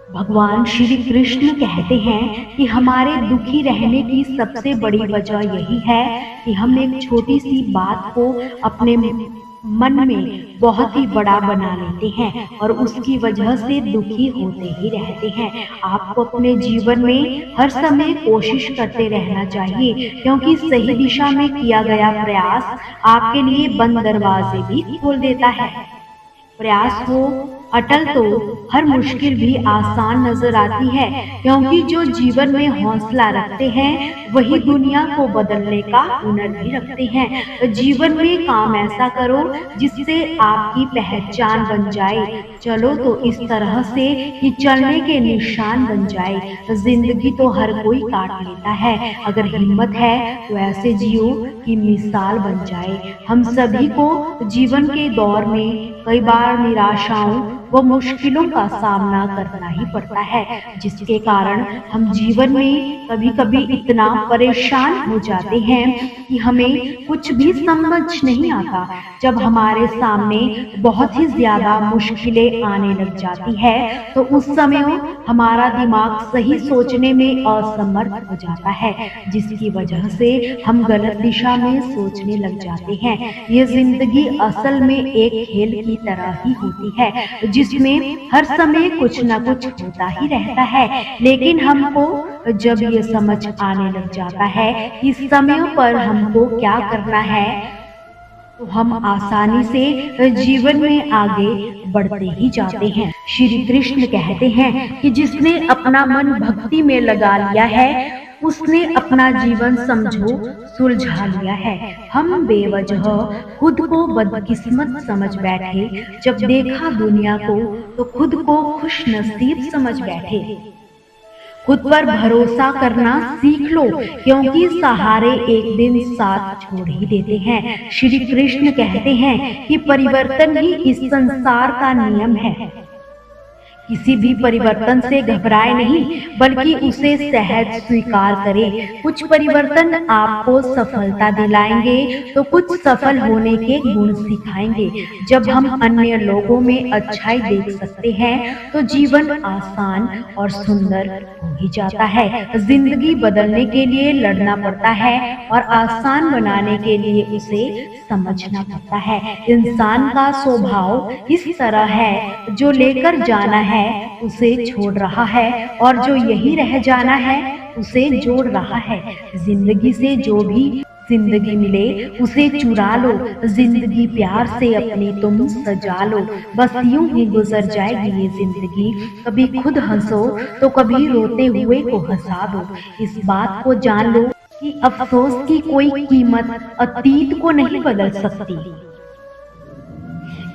भगवान श्री कृष्ण कहते हैं कि हमारे दुखी रहने की सबसे बड़ी वजह यही है कि हम एक छोटी सी बात को अपने मन में बहुत ही बड़ा बना लेते हैं और उसकी वजह से दुखी होते ही रहते हैं। आपको अपने जीवन में हर समय कोशिश करते रहना चाहिए, क्योंकि सही दिशा में किया गया प्रयास आपके लिए बंद दरवाजे भी खोल देता है। प्रयास हो अटल तो हर मुश्किल भी आसान नजर आती है, क्योंकि जो जीवन में हौसला रखते हैं वही दुनिया को बदलने का हुनर भी रखते हैं। तो जीवन में काम ऐसा करो जिससे आपकी पहचान बन जाए। चलो तो इस तरह से कि चलने के निशान बन जाए। जिंदगी तो हर कोई काट लेता है, अगर हिम्मत है तो ऐसे जियो कि मिसाल बन जाए। हम सभी को जीवन के दौर में कई बार निराशाओं व मुश्किलों का सामना करना ही पड़ता है, जिसके कारण हम जीवन में कभी कभी इतना परेशान हो जाते हैं कि हमें कुछ भी समझ नहीं आता। जब हमारे सामने बहुत ही ज्यादा मुश्किलें आने लग जाती है तो उस समय हमारा दिमाग सही सोचने में असमर्थ हो जाता है, जिसकी वजह से हम गलत दिशा में सोचने लग जाते हैं। ये जिंदगी असल में एक खेल की तरह ही होती है, जिसमें हर समय कुछ न कुछ होता ही रहता है। लेकिन हमको जब ये समझ आने लग जाता है कि समय पर हमको क्या करना है, तो हम आसानी से जीवन में आगे बढ़ते ही जाते हैं। श्री कृष्ण कहते हैं कि जिसने अपना मन भक्ति में लगा लिया है उसने अपना जीवन समझो सुलझा लिया है। हम बेवजह खुद को बदकिस्मत समझ बैठे, जब देखा दुनिया को तो खुद को खुश नसीब समझ बैठे। खुद पर भरोसा करना सीख लो, क्योंकि सहारे एक दिन साथ छोड़ ही देते हैं। श्री कृष्ण कहते हैं कि परिवर्तन ही इस संसार का नियम है। किसी भी परिवर्तन से घबराए नहीं, बल्कि उसे सहज स्वीकार करें। कुछ परिवर्तन आपको सफलता दिलाएंगे तो कुछ सफल होने के गुण सिखाएंगे। जब हम अन्य लोगों में अच्छाई देख सकते हैं तो जीवन आसान और सुंदर हो ही जाता है। जिंदगी बदलने के लिए लड़ना पड़ता है और आसान बनाने के लिए उसे समझना पड़ता है। इंसान का स्वभाव इस तरह है, जो लेकर जाना है उसे छोड़ रहा है और जो यही रह जाना है उसे जोड़ रहा है। जिंदगी से जो भी जिंदगी मिले उसे चुरा लो, जिंदगी प्यार से अपनी तुम सजा लो। बस यूं ही गुजर जाएगी ये जिंदगी, कभी खुद हंसो तो कभी रोते हुए को हंसा दो। इस बात को जान लो कि अफसोस की कोई कीमत अतीत को नहीं बदल सकती।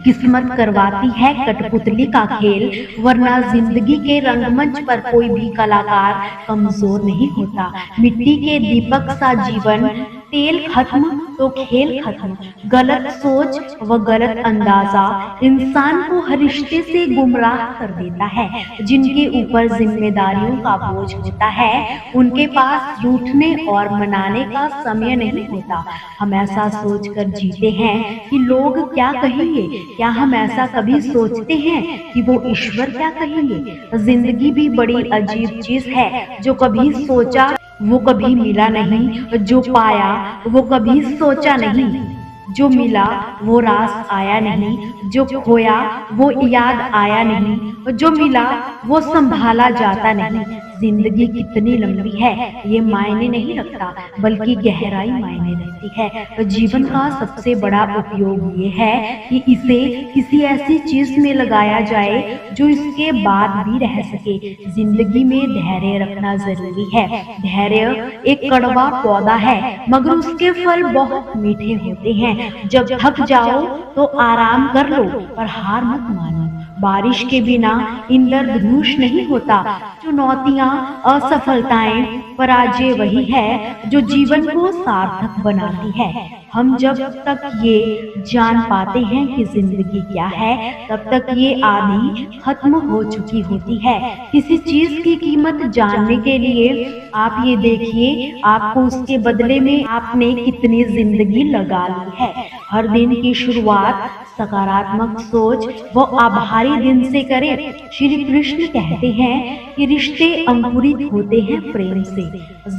किस्मत करवाती है कठपुतली का खेल, वरना जिंदगी के रंगमंच पर कोई भी कलाकार कमजोर नहीं होता। मिट्टी के दीपक सा जीवन, तेल खत्म तो खेल खत्म। गलत सोच व गलत अंदाजा इंसान को हर रिश्ते से गुमराह कर देता है। जिनके ऊपर जिम्मेदारियों का बोझ होता है उनके पास रूठने और मनाने का समय नहीं होता। हम ऐसा सोचकर जीते हैं कि लोग क्या कहेंगे। क्या हम ऐसा कभी सोचते हैं कि वो ईश्वर क्या कहेंगे। जिंदगी भी बड़ी अजीब चीज है, जो कभी सोचा वो कभी मिला नहीं, जो पाया वो कभी सोचा नहीं, जो मिला वो रास आया नहीं, जो खोया वो याद आया नहीं, जो मिला वो संभाला जाता नहीं। जिंदगी कितनी लंबी है ये मायने नहीं रखता, बल्कि गहराई मायने रखती है। तो जीवन का सबसे बड़ा उपयोग ये है कि इसे किसी ऐसी चीज में लगाया जाए जो इसके बाद भी रह सके। जिंदगी में धैर्य रखना जरूरी है। धैर्य एक कड़वा पौधा है, मगर उसके फल बहुत मीठे होते हैं। जब थक जाओ तो आराम कर लो, पर हार मत मानो। बारिश के बिना इंद्रधनुष नहीं होता। चुनौतियां, असफलताएं, पराजय वही है जो जीवन को सार्थक बनाती है। हम जब तक ये जान पाते हैं कि जिंदगी क्या है, तब तक ये आधी खत्म हो चुकी होती है। किसी चीज की कीमत जानने के लिए आप ये देखिए आपको उसके बदले में आपने कितनी जिंदगी लगा ली है। हर दिन की शुरुआत सकारात्मक सोच व आभारी दिन से करें। श्री कृष्ण कहते हैं कि रिश्ते अंकुरित होते हैं प्रेम से,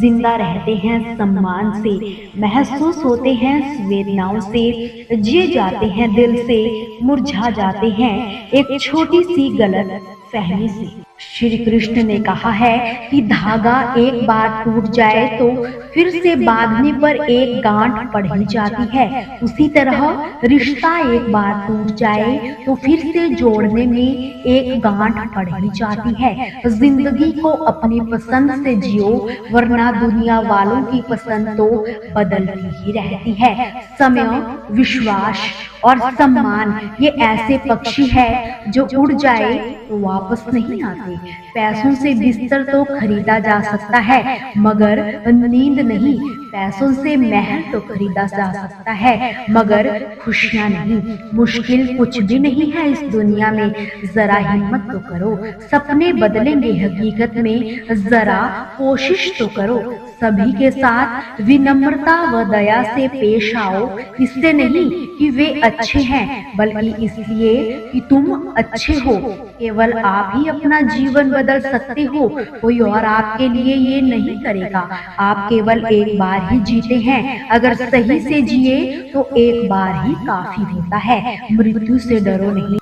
जिंदा रहते हैं सम्मान से, महसूस होते हैं वेदनाओं से, जिए जाते हैं दिल से, मुरझा जाते हैं एक छोटी सी गलत फहमी से। श्री कृष्ण ने कहा है कि धागा एक बार टूट जाए तो फिर से बांधने पर एक गांठ पड़ ही जाती है। उसी तरह रिश्ता एक बार टूट जाए तो फिर से जोड़ने में एक गांठ पड़ ही जाती है। जिंदगी को अपनी पसंद से जियो, वरना दुनिया वालों की पसंद तो बदलती ही रहती है। समय, विश्वास और सम्मान ये ऐसे पक्षी है जो उड़ जाए तो वापस नहीं आते। पैसों से बिस्तर तो खरीदा जा सकता है, मगर नींद नहीं। पैसों से महल तो खरीदा जा सकता है, मगर खुशियां नहीं। मुश्किल कुछ भी नहीं है इस दुनिया में, जरा हिम्मत तो करो। सपने बदलेंगे हकीकत में, जरा कोशिश तो करो। सभी के साथ विनम्रता व दया से पेश आओ, इससे नहीं कि वे अच्छे हैं, बल्कि इसलिए कि तुम अच्छे हो। केवल आप ही अपना जीवन बदल सकते हो, कोई और आपके लिए ये नहीं करेगा। आप केवल एक बार ही जीते हैं, अगर सही से जिए तो एक बार ही काफी होता है। मृत्यु से डरो नहीं,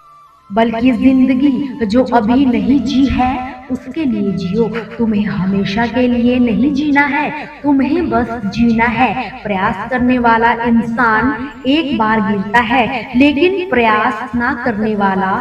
बल्कि जिंदगी जो अभी नहीं जी है उसके लिए जियो। तुम्हें हमेशा के लिए नहीं जीना है, तुम्हें बस जीना है। प्रयास करने वाला इंसान एक बार गिरता है, लेकिन प्रयास ना करने वाला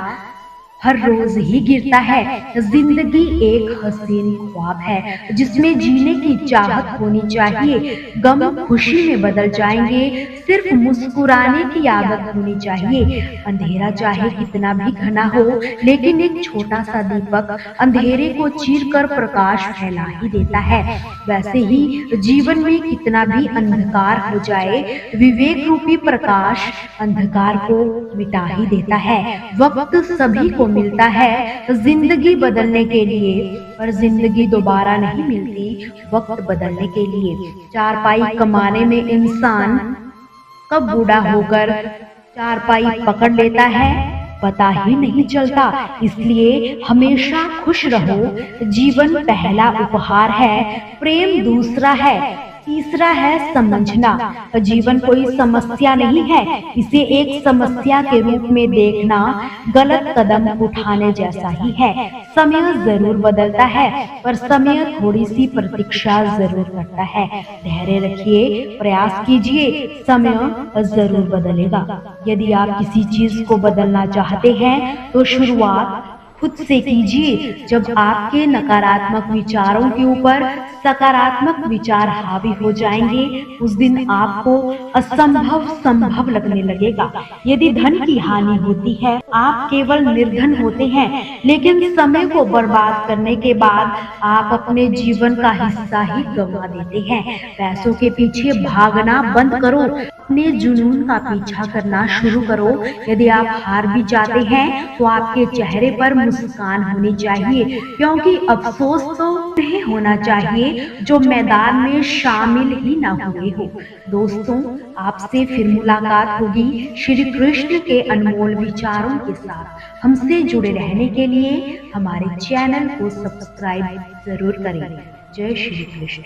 हर रोज ही गिरता है। जिंदगी एक हसीन ख्वाब है जिसमें जीने की चाहत होनी चाहिए। गम खुशी में बदल जाएंगे, सिर्फ मुस्कुराने की आदत होनी चाहिए। अंधेरा चाहे कितना भी घना हो, लेकिन एक छोटा सा दीपक अंधेरे को चीरकर प्रकाश फैला ही देता है। वैसे ही जीवन में कितना भी अंधकार हो जाए, विवेक रूपी प्रकाश अंधकार को मिटा ही देता है। वक्त सभी को मिलता है जिंदगी बदलने के लिए, पर जिंदगी दोबारा नहीं मिलती वक्त बदलने के लिए। चारपाई कमाने में इंसान कब बूढ़ा होकर चारपाई पकड़ लेता है पता ही नहीं चलता। इसलिए हमेशा खुश रहो। जीवन पहला उपहार है, प्रेम दूसरा है, तीसरा है समझना। जीवन कोई समस्या नहीं है, इसे एक समस्या के रूप में देखना गलत कदम उठाने जैसा ही है। समय जरूर बदलता है, पर समय थोड़ी सी प्रतीक्षा जरूर करता है। धैर्य रखिए, प्रयास कीजिए, समय जरूर बदलेगा। यदि आप किसी चीज को बदलना चाहते हैं तो शुरुआत खुद से कीजिए। जब आपके नकारात्मक विचारों के ऊपर सकारात्मक विचार हावी हो जाएंगे, उस दिन आपको असंभव संभव लगने लगेगा। यदि धन की हानि होती है, आप केवल निर्धन होते हैं, लेकिन समय को बर्बाद करने के बाद आप अपने जीवन का हिस्सा ही गंवा देते हैं। पैसों के पीछे भागना बंद करो, अपने जुनून का पीछा करना शुरू करो। यदि आप हार भी जाते हैं तो आपके चेहरे पर मुस्कान होनी चाहिए, क्योंकि अफसोस तो नहीं होना चाहिए जो मैदान में शामिल ही ना हुए हो। दोस्तों, आपसे फिर मुलाकात होगी श्री कृष्ण के अनमोल विचारों के साथ। हमसे जुड़े रहने के लिए हमारे चैनल को सब्सक्राइब जरूर करें। जय श्री कृष्ण।